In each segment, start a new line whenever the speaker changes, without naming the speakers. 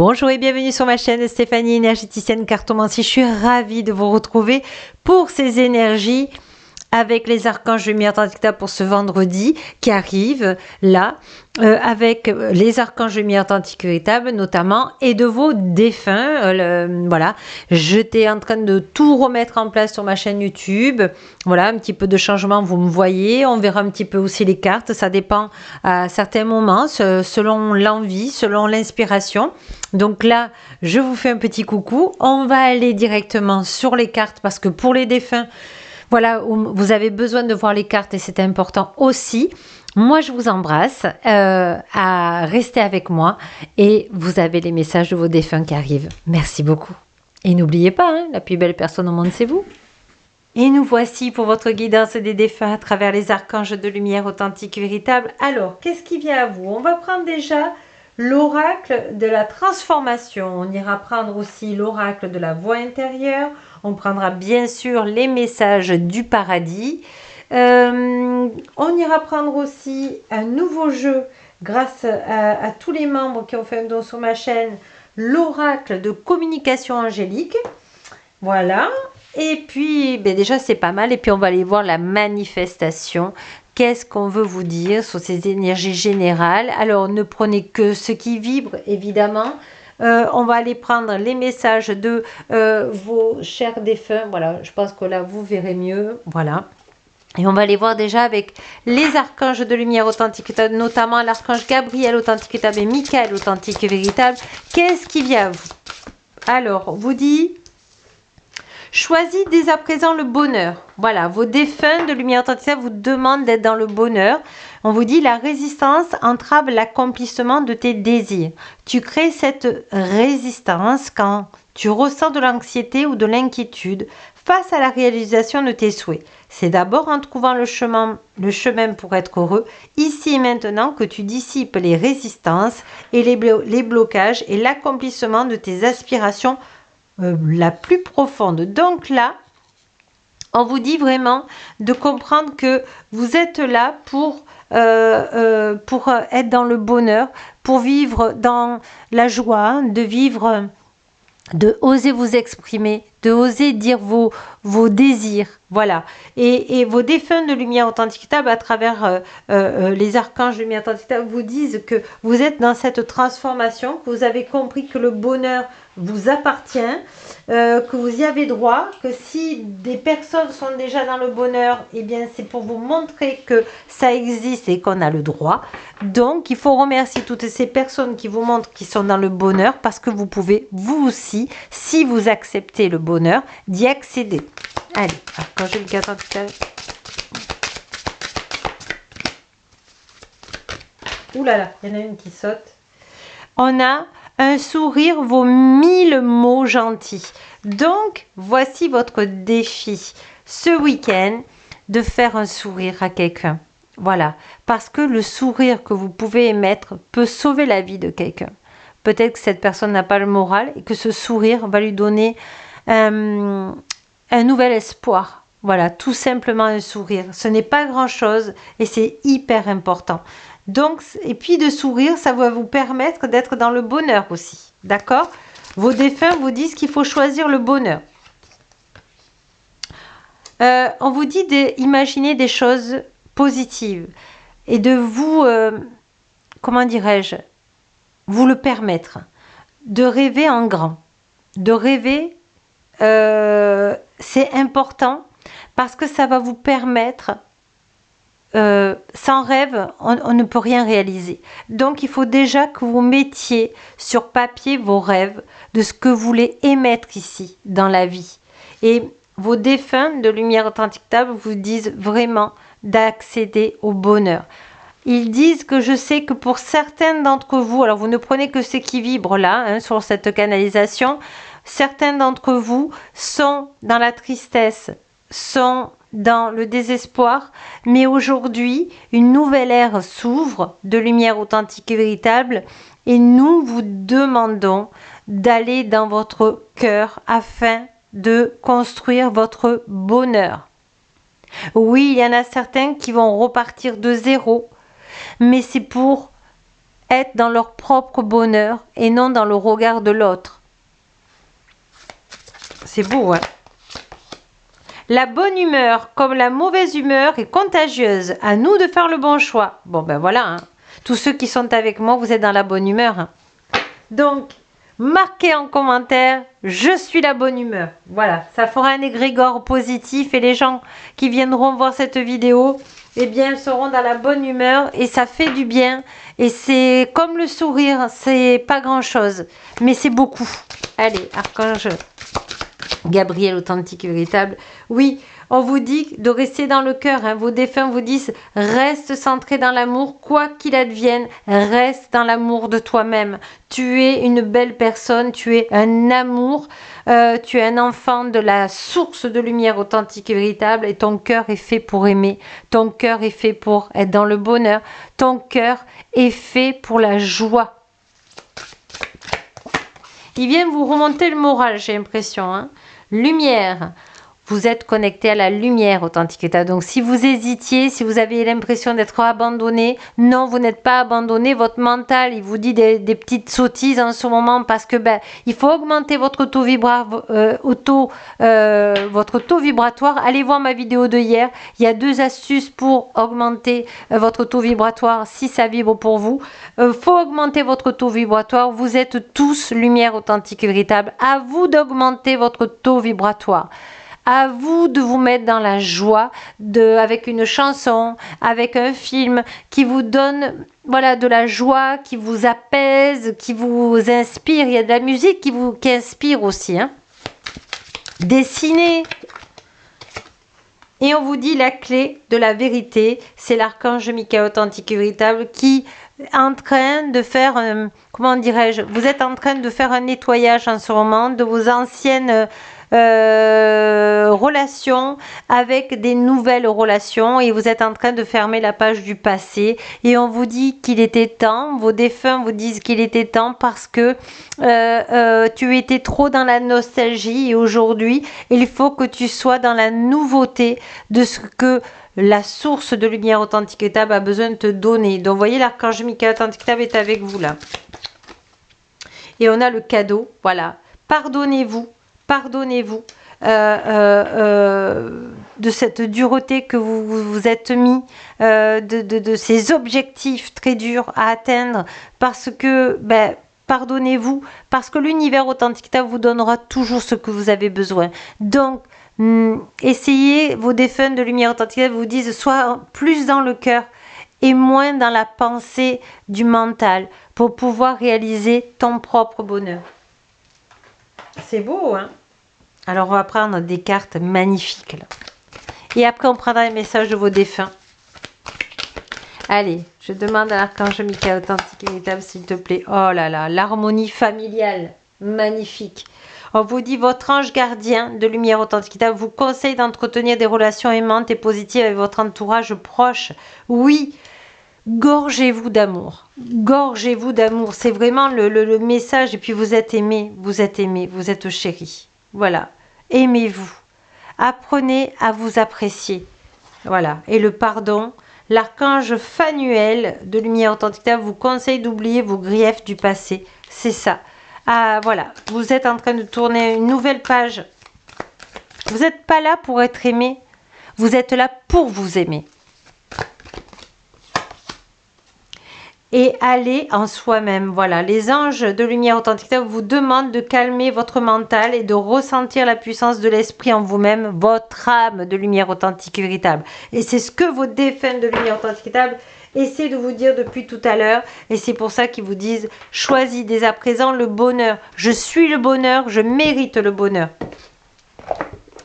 Bonjour et bienvenue sur ma chaîne Stéphanie énergéticienne cartomancie. Je suis ravie de vous retrouver pour ces énergies avec les archanges lumière tentactable pour ce vendredi qui arrive là, avec les archanges lumière tentactable notamment et de vos défunts. Voilà, j'étais en train de tout remettre en place sur ma chaîne YouTube. Voilà, un petit peu de changement, vous me voyez. On verra un petit peu aussi les cartes. Ça dépend à certains moments, selon l'envie, selon l'inspiration. Donc là, je vous fais un petit coucou. On va aller directement sur les cartes parce que pour les défunts, voilà, vous avez besoin de voir les cartes et c'est important aussi. Moi, je vous embrasse à rester avec moi et vous avez les messages de vos défunts qui arrivent. Merci beaucoup. Et n'oubliez pas, hein, la plus belle personne au monde, c'est vous. Et nous voici pour votre guidance des défunts à travers les archanges de lumière authentique et véritable. Alors, qu'est-ce qui vient à vous? On va prendre déjà l'oracle de la transformation. On ira prendre aussi l'oracle de la voix intérieure. On prendra bien sûr les messages du paradis. On ira prendre aussi un nouveau jeu grâce à tous les membres qui ont fait un don sur ma chaîne, l'oracle de communication angélique. Voilà. Et puis, déjà, c'est pas mal. Et puis, on va aller voir la manifestation. Qu'est-ce qu'on veut vous dire sur ces énergies générales? Alors, ne prenez que ce qui vibre, évidemment. On va aller prendre les messages de vos chers défunts. Voilà, je pense que là, vous verrez mieux. Voilà. Et on va aller voir déjà avec les archanges de lumière authentique, notamment l'archange Gabriel authentique et Michael authentique et véritable. Qu'est-ce qui vient à vous? Alors, on vous dit... Choisis dès à présent le bonheur. Voilà, vos défunts de lumière authentique vous demandent d'être dans le bonheur. On vous dit la résistance entrave l'accomplissement de tes désirs. Tu crées cette résistance quand tu ressens de l'anxiété ou de l'inquiétude face à la réalisation de tes souhaits. C'est d'abord en trouvant le chemin pour être heureux, ici et maintenant, que tu dissipes les résistances et les blocages et l'accomplissement de tes aspirations la plus profonde. Donc là, on vous dit vraiment de comprendre que vous êtes là pour être dans le bonheur, pour vivre dans la joie, de oser vous exprimer, de oser dire vos désirs, voilà. Et vos défunts de lumière authentique à travers les archanges de lumière authentique vous disent que vous êtes dans cette transformation, que vous avez compris que le bonheur vous appartient, que vous y avez droit, que si des personnes sont déjà dans le bonheur, eh bien c'est pour vous montrer que ça existe et qu'on a le droit. Donc il faut remercier toutes ces personnes qui vous montrent qu'ils sont dans le bonheur parce que vous pouvez vous aussi, si vous acceptez le bonheur, d'y accéder. Allez, quand je le garde en tout à l'heure. Ouh là là, il y en a une qui saute. On a un sourire vaut 1000 mots gentils. Donc, voici votre défi ce week-end de faire un sourire à quelqu'un. Voilà, parce que le sourire que vous pouvez émettre peut sauver la vie de quelqu'un. Peut-être que cette personne n'a pas le moral et que ce sourire va lui donner un nouvel espoir. Voilà, tout simplement un sourire. Ce n'est pas grand-chose et c'est hyper important. Donc, et puis de sourire, ça va vous permettre d'être dans le bonheur aussi. D'accord? Vos défunts vous disent qu'il faut choisir le bonheur. On vous dit d'imaginer des choses positives et de vous, comment dirais-je, vous le permettre. De rêver en grand. De rêver, c'est important parce que ça va vous permettre... sans rêve, on ne peut rien réaliser. Donc, il faut déjà que vous mettiez sur papier vos rêves de ce que vous voulez émettre ici, dans la vie. Et vos défunts de lumière authentique vous disent vraiment d'accéder au bonheur. Ils disent que je sais que pour certains d'entre vous, alors vous ne prenez que ce qui vibre là, hein, sur cette canalisation, certains d'entre vous sont dans la tristesse, sont dans le désespoir, mais aujourd'hui, une nouvelle ère s'ouvre de lumière authentique et véritable et nous vous demandons d'aller dans votre cœur afin de construire votre bonheur. Oui, il y en a certains qui vont repartir de zéro, mais c'est pour être dans leur propre bonheur et non dans le regard de l'autre. C'est beau, hein? La bonne humeur comme la mauvaise humeur est contagieuse. À nous de faire le bon choix. Bon, ben voilà, hein. Tous ceux qui sont avec moi, vous êtes dans la bonne humeur, hein. Donc, marquez en commentaire, je suis la bonne humeur. Voilà, ça fera un égrégore positif et les gens qui viendront voir cette vidéo, eh bien, seront dans la bonne humeur et ça fait du bien. Et c'est comme le sourire, c'est pas grand-chose, mais c'est beaucoup. Allez, archange Gabriel, authentique et véritable. Oui, on vous dit de rester dans le cœur. Hein. Vos défunts vous disent, reste centré dans l'amour, quoi qu'il advienne, reste dans l'amour de toi-même. Tu es une belle personne, tu es un amour, tu es un enfant de la source de lumière authentique et véritable et ton cœur est fait pour aimer. Ton cœur est fait pour être dans le bonheur. Ton cœur est fait pour la joie. Il vient vous remonter le moral, j'ai l'impression. Hein. Lumière. Vous êtes connecté à la lumière authentique. Donc, si vous hésitiez, si vous avez l'impression d'être abandonné, non, vous n'êtes pas abandonné. Votre mental, il vous dit des petites sottises en ce moment parce que il faut augmenter votre taux vibratoire. Allez voir ma vidéo de hier. Il y a 2 astuces pour augmenter votre taux vibratoire si ça vibre pour vous. Faut augmenter votre taux vibratoire. Vous êtes tous lumière authentique et véritable. À vous d'augmenter votre taux vibratoire. À vous de vous mettre dans la joie avec une chanson, avec un film qui vous donne voilà, de la joie, qui vous apaise, qui vous inspire. Il y a de la musique qui inspire aussi. Hein. Dessinez. Et on vous dit la clé de la vérité, c'est l'archange Michael authentique et véritable qui est en train de faire, comment dirais-je, vous êtes en train de faire un nettoyage en ce moment de vos anciennes relations avec des nouvelles relations et vous êtes en train de fermer la page du passé et on vous dit qu'il était temps, vos défunts vous disent qu'il était temps parce que tu étais trop dans la nostalgie et aujourd'hui il faut que tu sois dans la nouveauté de ce que la source de lumière authentique et table a besoin de te donner. Donc vous voyez l'archange Michael authentique table est avec vous là et on a le cadeau, voilà, pardonnez-vous de cette dureté que vous vous êtes mis, de ces objectifs très durs à atteindre, parce que, pardonnez-vous, parce que l'univers authentique vous donnera toujours ce que vous avez besoin. Donc, essayez, vos défunts de lumière authentique vous disent, sois plus dans le cœur et moins dans la pensée du mental, pour pouvoir réaliser ton propre bonheur. C'est beau, hein? Alors, on va prendre des cartes magnifiques. Là. Et après, on prendra les messages de vos défunts. Allez, je demande à l'archange Michael authentique et véritable, s'il te plaît. Oh là là, l'harmonie familiale. Magnifique. On vous dit, votre ange gardien de lumière authentique vous conseille d'entretenir des relations aimantes et positives avec votre entourage proche. Oui, gorgez-vous d'amour. Gorgez-vous d'amour. C'est vraiment le message. Et puis, vous êtes aimé, vous êtes chéri. Voilà, aimez-vous, apprenez à vous apprécier, voilà, et le pardon, l'archange Phanuel de lumière authentique vous conseille d'oublier vos griefs du passé, c'est ça, voilà, vous êtes en train de tourner une nouvelle page, vous n'êtes pas là pour être aimé, vous êtes là pour vous aimer. Et aller en soi-même. Voilà, les anges de lumière authentique vous demandent de calmer votre mental et de ressentir la puissance de l'esprit en vous-même, votre âme de lumière authentique et véritable. Et c'est ce que vos défunts de lumière authentique et véritable essaient de vous dire depuis tout à l'heure. Et c'est pour ça qu'ils vous disent, choisis dès à présent le bonheur. Je suis le bonheur, je mérite le bonheur.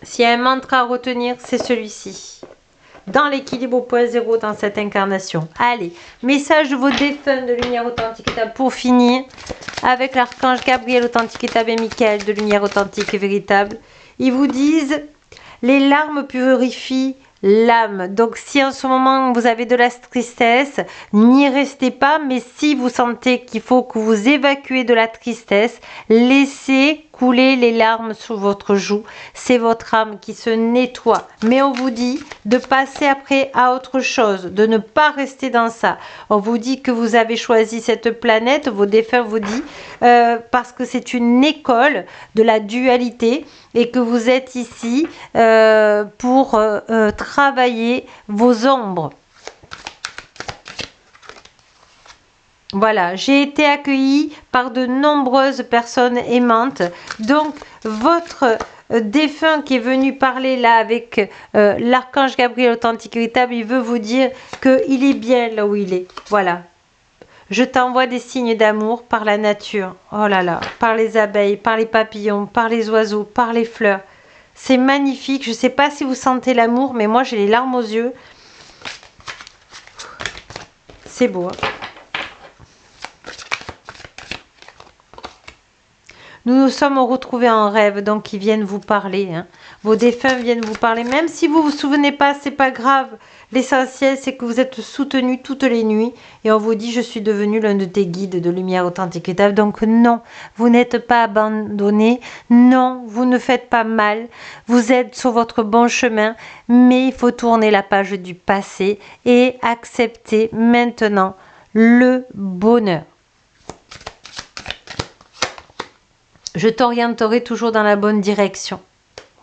S'il y a un mantra à retenir, c'est celui-ci. Dans l'équilibre au point zéro dans cette incarnation. Allez, message de vos défunts de lumière authentique pour finir avec l'archange Gabriel authentique et Michael de lumière authentique et véritable. Ils vous disent, les larmes purifient l'âme. Donc si en ce moment vous avez de la tristesse, n'y restez pas, mais si vous sentez qu'il faut que vous évacuez de la tristesse, laissez couler les larmes sur votre joue. C'est votre âme qui se nettoie. Mais on vous dit de passer après à autre chose, de ne pas rester dans ça. On vous dit que vous avez choisi cette planète, vos défunts vous disent, parce que c'est une école de la dualité et que vous êtes ici pour travailler vos ombres. Voilà, j'ai été accueillie par de nombreuses personnes aimantes. Donc, votre défunt qui est venu parler là avec l'archange Gabriel authentique véritable, il veut vous dire qu'il est bien là où il est. Voilà. Je t'envoie des signes d'amour par la nature. Oh là là, par les abeilles, par les papillons, par les oiseaux, par les fleurs. C'est magnifique. Je ne sais pas si vous sentez l'amour, mais moi j'ai les larmes aux yeux. C'est beau, hein? Nous nous sommes retrouvés en rêve, donc ils viennent vous parler. Hein. Vos défunts viennent vous parler. Même si vous ne vous souvenez pas, c'est pas grave. L'essentiel, c'est que vous êtes soutenus toutes les nuits. Et on vous dit, je suis devenu l'un de tes guides de lumière authentique. Donc non, vous n'êtes pas abandonné. Non, vous ne faites pas mal. Vous êtes sur votre bon chemin. Mais il faut tourner la page du passé et accepter maintenant le bonheur. Je t'orienterai toujours dans la bonne direction.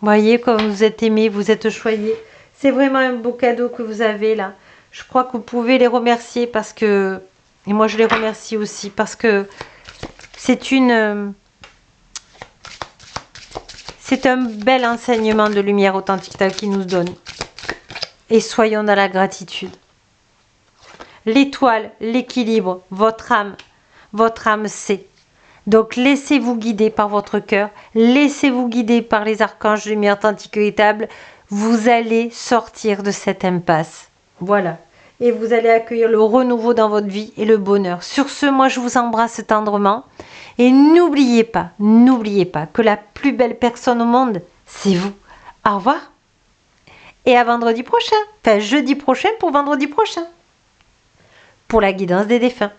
Voyez comme vous êtes aimé, vous êtes choyé. C'est vraiment un beau cadeau que vous avez là. Je crois que vous pouvez les remercier parce que... Et moi je les remercie aussi parce que c'est une... C'est un bel enseignement de lumière authentique qui nous donne. Et soyons dans la gratitude. L'étoile, l'équilibre, votre âme sait. Donc, laissez-vous guider par votre cœur, laissez-vous guider par les archanges de lumière authentique véritable. Vous allez sortir de cette impasse. Voilà. Et vous allez accueillir le renouveau dans votre vie et le bonheur. Sur ce, moi, je vous embrasse tendrement. Et n'oubliez pas que la plus belle personne au monde, c'est vous. Au revoir. Et à vendredi prochain. Enfin, jeudi prochain pour vendredi prochain. Pour la guidance des défunts.